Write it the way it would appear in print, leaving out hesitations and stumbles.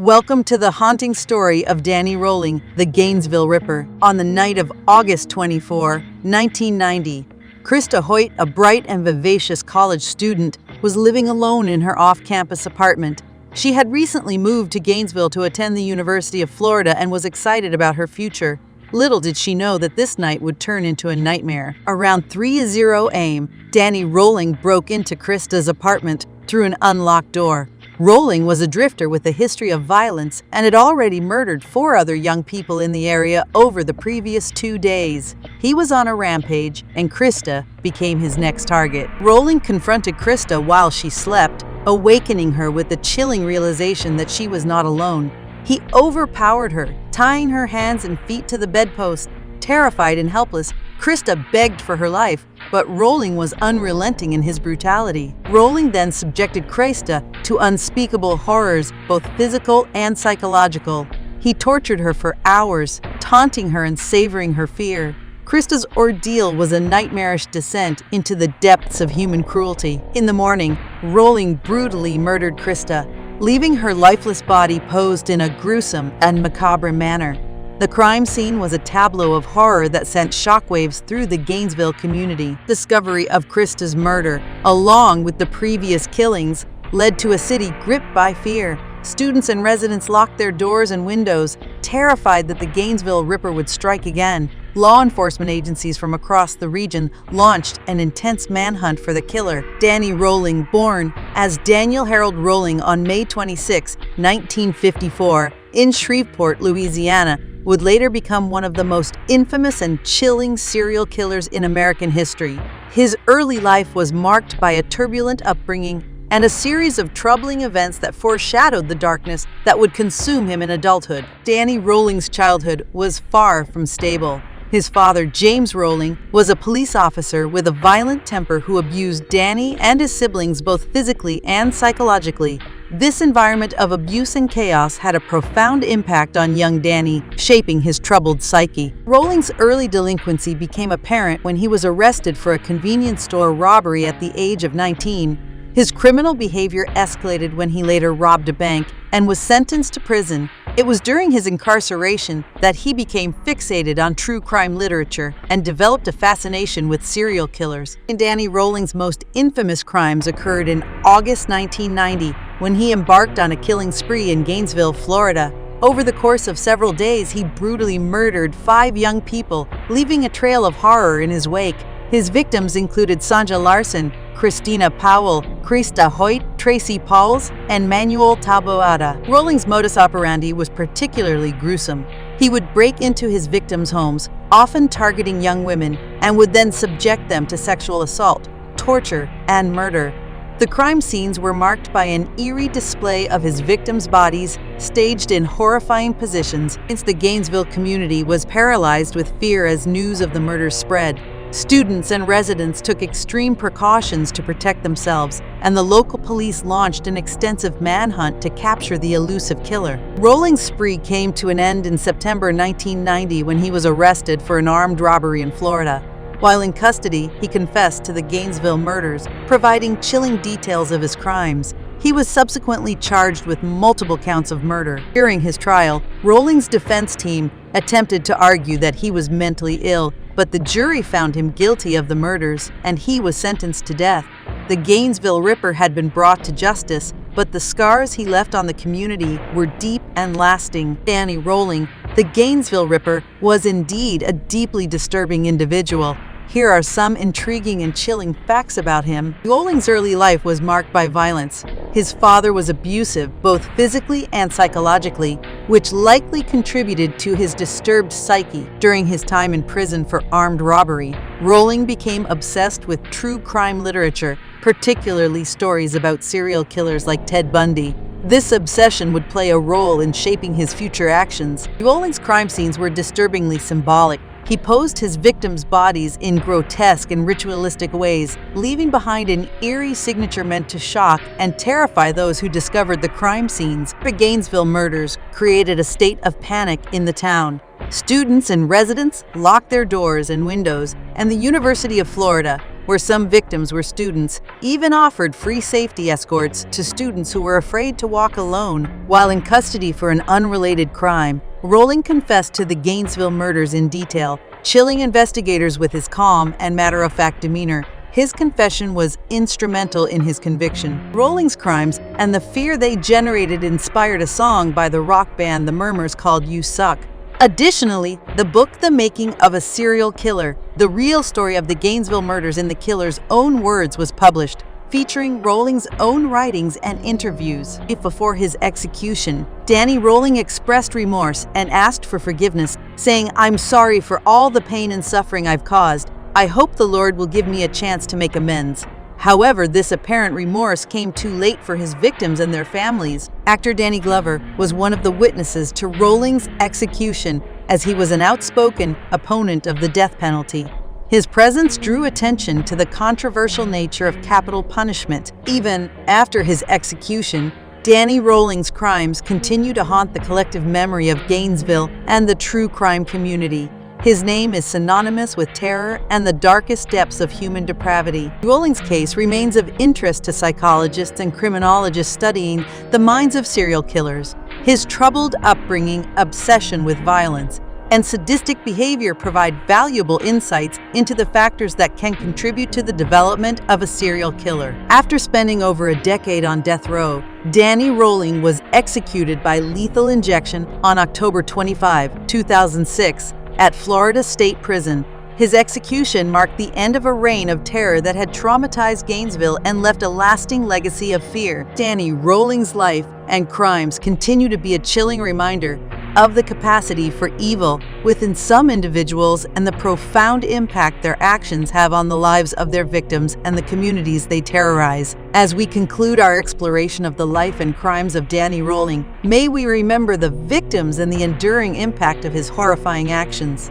Welcome to the haunting story of Danny Rolling, the Gainesville Ripper. On the night of August 24, 1990, Krista Hoyt, a bright and vivacious college student, was living alone in her off-campus apartment. She had recently moved to Gainesville to attend the University of Florida and was excited about her future. Little did she know that this night would turn into a nightmare. Around 3:00 a.m., Danny Rolling broke into Krista's apartment through an unlocked door. Rolling was a drifter with a history of violence and had already murdered 4 other young people in the area over the previous 2 days. He was on a rampage, and Krista became his next target. Rolling confronted Krista while she slept, awakening her with the chilling realization that she was not alone. He overpowered her, tying her hands and feet to the bedpost. Terrified and helpless, Krista begged for her life, but Rolling was unrelenting in his brutality. Rolling then subjected Krista to unspeakable horrors, both physical and psychological. He tortured her for hours, taunting her and savoring her fear. Krista's ordeal was a nightmarish descent into the depths of human cruelty. In the morning, Rolling brutally murdered Krista, leaving her lifeless body posed in a gruesome and macabre manner. The crime scene was a tableau of horror that sent shockwaves through the Gainesville community. Discovery of Krista's murder, along with the previous killings, led to a city gripped by fear. Students and residents locked their doors and windows, terrified that the Gainesville Ripper would strike again. Law enforcement agencies from across the region launched an intense manhunt for the killer. Danny Rolling, born as Daniel Harold Rolling on May 26, 1954, in Shreveport, Louisiana, would later become one of the most infamous and chilling serial killers in American history. His early life was marked by a turbulent upbringing and a series of troubling events that foreshadowed the darkness that would consume him in adulthood. Danny Rolling's childhood was far from stable. His father, James Rolling, was a police officer with a violent temper who abused Danny and his siblings both physically and psychologically. This environment of abuse and chaos had a profound impact on young Danny, shaping his troubled psyche. Rolling's early delinquency became apparent when he was arrested for a convenience store robbery at the age of 19. His criminal behavior escalated when he later robbed a bank and was sentenced to prison. It was during his incarceration that he became fixated on true crime literature and developed a fascination with serial killers. Danny Rolling's most infamous crimes occurred in August 1990, when he embarked on a killing spree in Gainesville, Florida. Over the course of several days, he brutally murdered 5 young people, leaving a trail of horror in his wake. His victims included Sonja Larson, Christina Powell, Krista Hoyt, Tracy Pauls, and Manuel Taboada. Rolling's modus operandi was particularly gruesome. He would break into his victims' homes, often targeting young women, and would then subject them to sexual assault, torture, and murder. The crime scenes were marked by an eerie display of his victims' bodies, staged in horrifying positions. Since the Gainesville community was paralyzed with fear as news of the murders spread, students and residents took extreme precautions to protect themselves, and the local police launched an extensive manhunt to capture the elusive killer. Rolling's spree came to an end in September 1990 when he was arrested for an armed robbery in Florida. While in custody, he confessed to the Gainesville murders, providing chilling details of his crimes. He was subsequently charged with multiple counts of murder. During his trial, Rolling's defense team attempted to argue that he was mentally ill, but the jury found him guilty of the murders, and he was sentenced to death. The Gainesville Ripper had been brought to justice, but the scars he left on the community were deep and lasting. Danny Rolling, the Gainesville Ripper, was indeed a deeply disturbing individual. Here are some intriguing and chilling facts about him. Rolling's early life was marked by violence. His father was abusive, both physically and psychologically, which likely contributed to his disturbed psyche. During his time in prison for armed robbery, Rolling became obsessed with true crime literature, particularly stories about serial killers like Ted Bundy. This obsession would play a role in shaping his future actions. Rolling's crime scenes were disturbingly symbolic. He posed his victims' bodies in grotesque and ritualistic ways, leaving behind an eerie signature meant to shock and terrify those who discovered the crime scenes. The Gainesville murders created a state of panic in the town. Students and residents locked their doors and windows, and the University of Florida, where some victims were students, even offered free safety escorts to students who were afraid to walk alone. While in custody for an unrelated crime, Rowling confessed to the Gainesville murders in detail, chilling investigators with his calm and matter-of-fact demeanor. His confession was instrumental in his conviction. Rowling's crimes and the fear they generated inspired a song by the rock band The Murmurs called You Suck. Additionally, the book The Making of a Serial Killer, the real story of the Gainesville murders in the killer's own words, was published, featuring Rowling's own writings and interviews. Before his execution, Danny Rowling expressed remorse and asked for forgiveness, saying, "I'm sorry for all the pain and suffering I've caused. I hope the Lord will give me a chance to make amends." However, this apparent remorse came too late for his victims and their families. Actor Danny Glover was one of the witnesses to Rowling's execution, as he was an outspoken opponent of the death penalty. His presence drew attention to the controversial nature of capital punishment. Even after his execution, Danny Rowling's crimes continue to haunt the collective memory of Gainesville and the true crime community. His name is synonymous with terror and the darkest depths of human depravity. Rowling's case remains of interest to psychologists and criminologists studying the minds of serial killers. His troubled upbringing, obsession with violence, and sadistic behavior provide valuable insights into the factors that can contribute to the development of a serial killer. After spending over a decade on death row, Danny Rowling was executed by lethal injection on October 25, 2006, at Florida State Prison. His execution marked the end of a reign of terror that had traumatized Gainesville and left a lasting legacy of fear. Danny Rowling's life and crimes continue to be a chilling reminder of the capacity for evil within some individuals and the profound impact their actions have on the lives of their victims and the communities they terrorize. As we conclude our exploration of the life and crimes of Danny Rowling, may we remember the victims and the enduring impact of his horrifying actions.